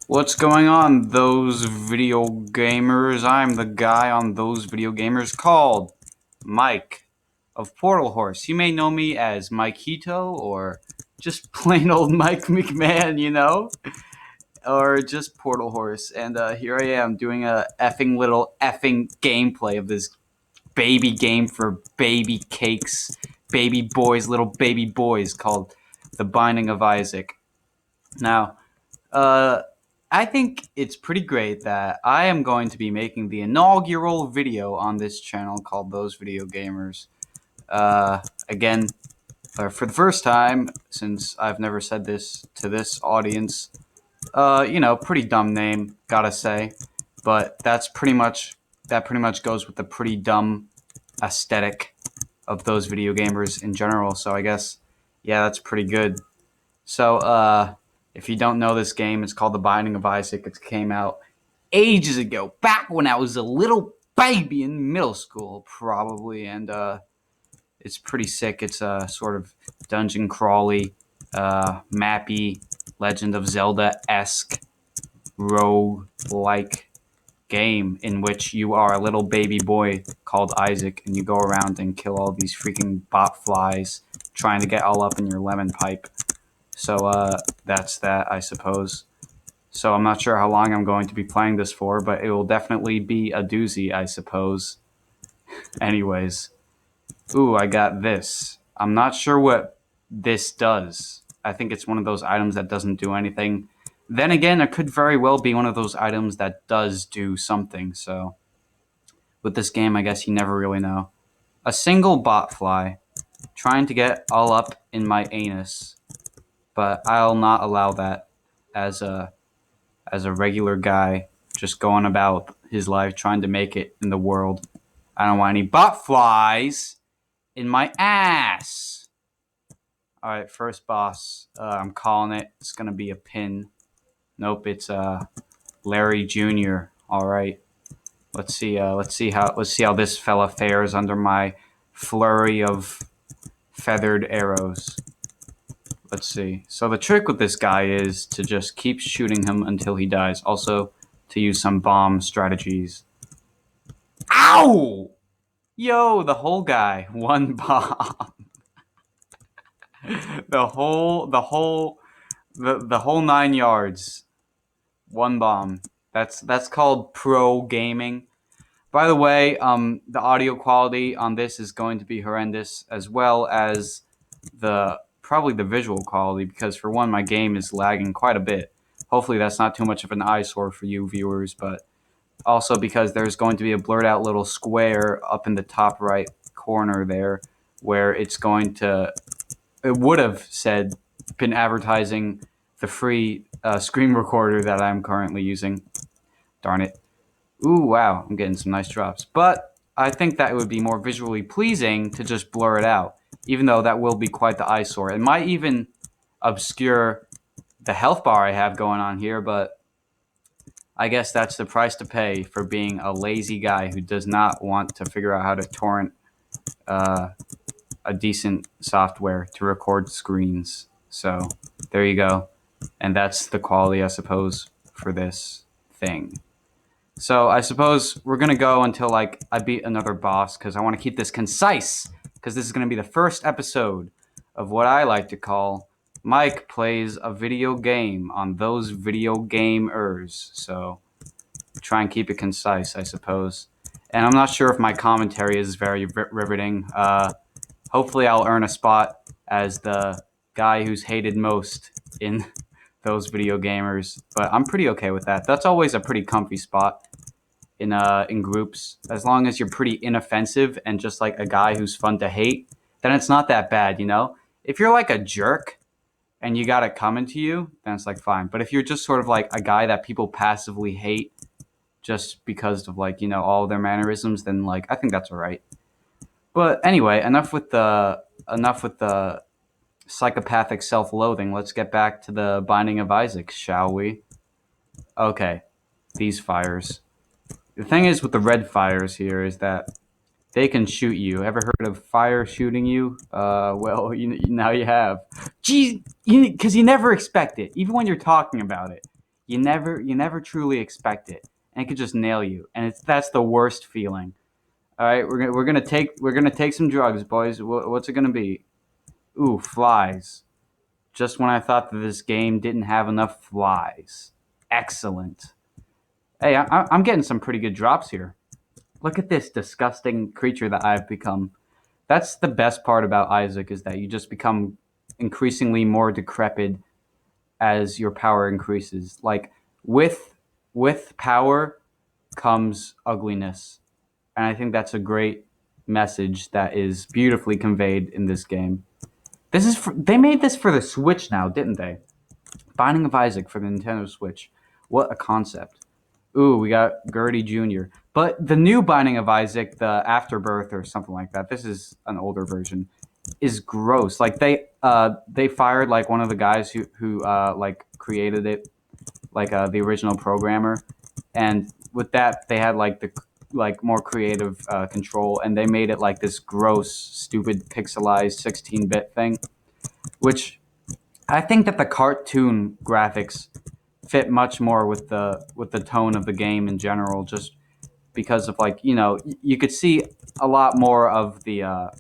What's going on, those video gamers? I'm the guy on those video gamers called Mike of Portal Horse. You may know me as Mike Hito or just plain old Mike McMahon, or just Portal Horse. And here I am doing a effing little effing gameplay of this baby game for baby cakes, baby boys, little baby boys called The Binding of Isaac. Now, uh, I think it's pretty great that I am going to be making the inaugural video on this channel called Those Video Gamers. Again, for the first time, since I've never said this to this audience, pretty dumb name, gotta say, but that pretty much goes with the pretty dumb aesthetic of those video gamers in general. So I guess, yeah, that's pretty good. So, if you don't know this game, it's called The Binding of Isaac. It came out ages ago, back when I was a little baby in middle school, probably, and it's pretty sick. It's a sort of dungeon crawly, mappy, Legend of Zelda esque rogue like game in which you are a little baby boy called Isaac, and you go around and kill all these freaking bot flies, trying to get all up in your lemon pipe. So that's that, I suppose. So I'm not sure how long I'm going to be playing this for, but it will definitely be a doozy, I suppose. Anyways, ooh, I got this. I'm not sure what this does. I think it's one of those items that doesn't do anything. Then again, it could very well be one of those items that does do something. So with this game, I guess you never really know. A single bot fly trying to get all up in my anus, but I'll not allow that as a regular guy just going about his life trying to make it in the world. I don't want any butt flies in my ass. All right, first boss. I'm calling it. It's gonna be a pin. Nope, it's Larry Jr. All right. Let's see how this fella fares under my flurry of feathered arrows. Let's see. So the trick with this guy is to just keep shooting him until he dies. Also, to use some bomb strategies. Ow! Yo, the whole guy, one bomb. the whole 9 yards, one bomb. That's called pro gaming. By the way, the audio quality on this is going to be horrendous, as well as probably the visual quality, because for one, my game is lagging quite a bit. Hopefully, that's not too much of an eyesore for you viewers, but also because there's going to be a blurred out little square up in the top right corner there, where it would have said, been advertising the free screen recorder that I'm currently using. Darn it. Ooh, wow, I'm getting some nice drops. But I think that it would be more visually pleasing to just blur it out, even though that will be quite the eyesore. It might even obscure the health bar I have going on here, but I guess that's the price to pay for being a lazy guy who does not want to figure out how to torrent uh, a decent software to record screens. So there you go. And that's the quality, I suppose, for this thing. So I suppose we're gonna go until like I beat another boss, because I want to keep this concise, because this is gonna be the first episode of what I like to call Mike plays a video game on those video gamers. So try and keep it concise, I suppose. And I'm not sure if my commentary is very riveting. Hopefully, I'll earn a spot as the guy who's hated most in those video gamers, but I'm pretty okay with that. That's always a pretty comfy spot in groups, as long as you're pretty inoffensive and just like a guy who's fun to hate. Then it's not that bad, you know. If you're like a jerk and you got it coming to you, then it's like fine. But if you're just sort of like a guy that people passively hate just because of like all of their mannerisms, then like I think that's all right. But anyway, enough with the psychopathic self-loathing. Let's get back to the Binding of Isaac, shall we? Okay, these fires. The thing is with the red fires here is that they can shoot you. Ever heard of fire shooting you? Well, now you have. Geez, because you never expect it, even when you're talking about it. you never truly expect it, and it could just nail you, and that's the worst feeling. All right, we're gonna take some drugs, boys. What's it gonna be? Ooh, flies. Just when I thought that this game didn't have enough flies. Excellent. Hey, I'm getting some pretty good drops here. Look at this disgusting creature that I've become. That's the best part about Isaac is that you just become increasingly more decrepit as your power increases. Like with with power comes ugliness, and I think that's a great message that is beautifully conveyed in this game. They made this for the Switch now, didn't they? Binding of Isaac for the Nintendo Switch. What a concept. Ooh, we got Gertie Jr. But the new Binding of Isaac, the Afterbirth or something like that, this is an older version, is gross. Like they fired like one of the guys who like created it, like the original programmer, and with that they had like the like more creative control, and they made it like this gross, stupid, pixelized 16-bit thing, which I think that the cartoon graphics fit much more with the tone of the game in general, just because of like you could see a lot more of the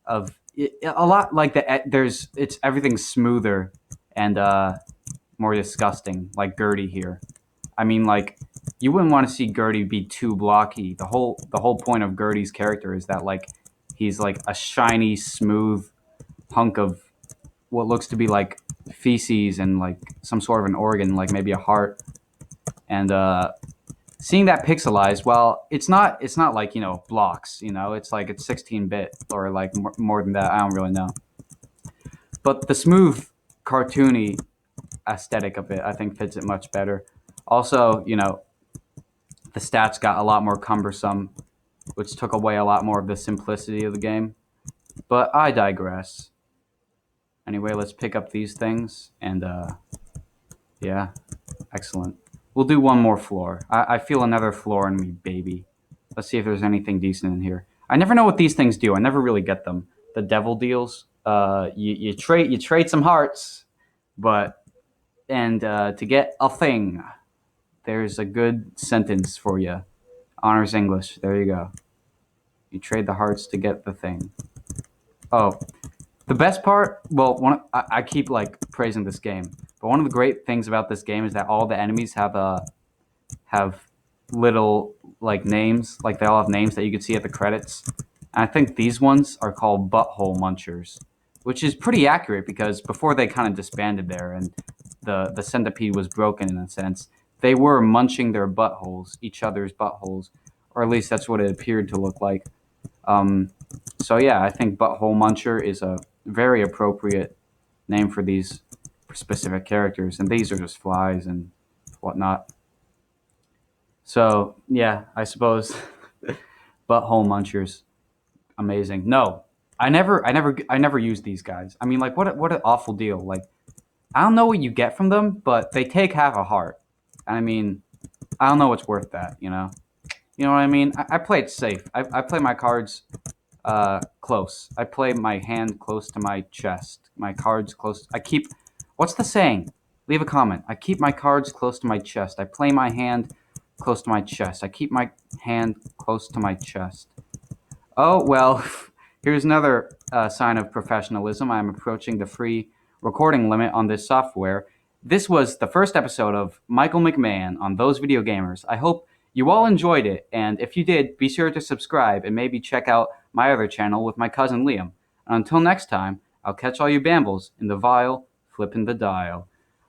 of a lot like there's it's everything's smoother and more disgusting like Gertie here. I mean, like you wouldn't want to see Gertie be too blocky. The whole point of Gertie's character is that like he's like a shiny, smooth hunk of what looks to be like feces and like some sort of an organ, like maybe a heart. And seeing that pixelized, well, it's not like blocks. It's like it's 16-bit or like more than that. I don't really know, but the smooth, cartoony aesthetic of it, I think, fits it much better. Also, the stats got a lot more cumbersome, which took away a lot more of the simplicity of the game. But I digress. Anyway, let's pick up these things and yeah, excellent. We'll do one more floor. I feel another floor in me, baby. Let's see if there's anything decent in here. I never know what these things do. I never really get them. The devil deals. You trade some hearts, but and to get a thing, there's a good sentence for you. Honors English. There you go. You trade the hearts to get the thing. Oh, the best part, well, I keep like praising this game, but one of the great things about this game is that all the enemies have little like names, like they all have names that you can see at the credits. And I think these ones are called butthole munchers, which is pretty accurate because before they kind of disbanded there and the centipede was broken in a sense, they were munching their buttholes, each other's buttholes, or at least that's what it appeared to look like. Um, so yeah, I think butthole muncher is a very appropriate name for these specific characters, and these are just flies and whatnot. So yeah, I suppose butthole munchers, amazing. No, I never use these guys. I mean, like, what an awful deal. Like, I don't know what you get from them, but they take half a heart. I mean, I don't know what's worth that. You know what I mean? I play it safe. I play my cards close. I play my hand close to my chest. My cards close. I keep. What's the saying? Leave a comment. I keep my cards close to my chest. I play my hand close to my chest. I keep my hand close to my chest. Oh, well, here's another sign of professionalism. I'm approaching the free recording limit on this software. This was the first episode of Michael McMahon on Those Video Gamers. I hope you all enjoyed it, and if you did, be sure to subscribe and maybe check out my other channel with my cousin Liam. And until next time, I'll catch all you bambles in the vial, flipping the dial.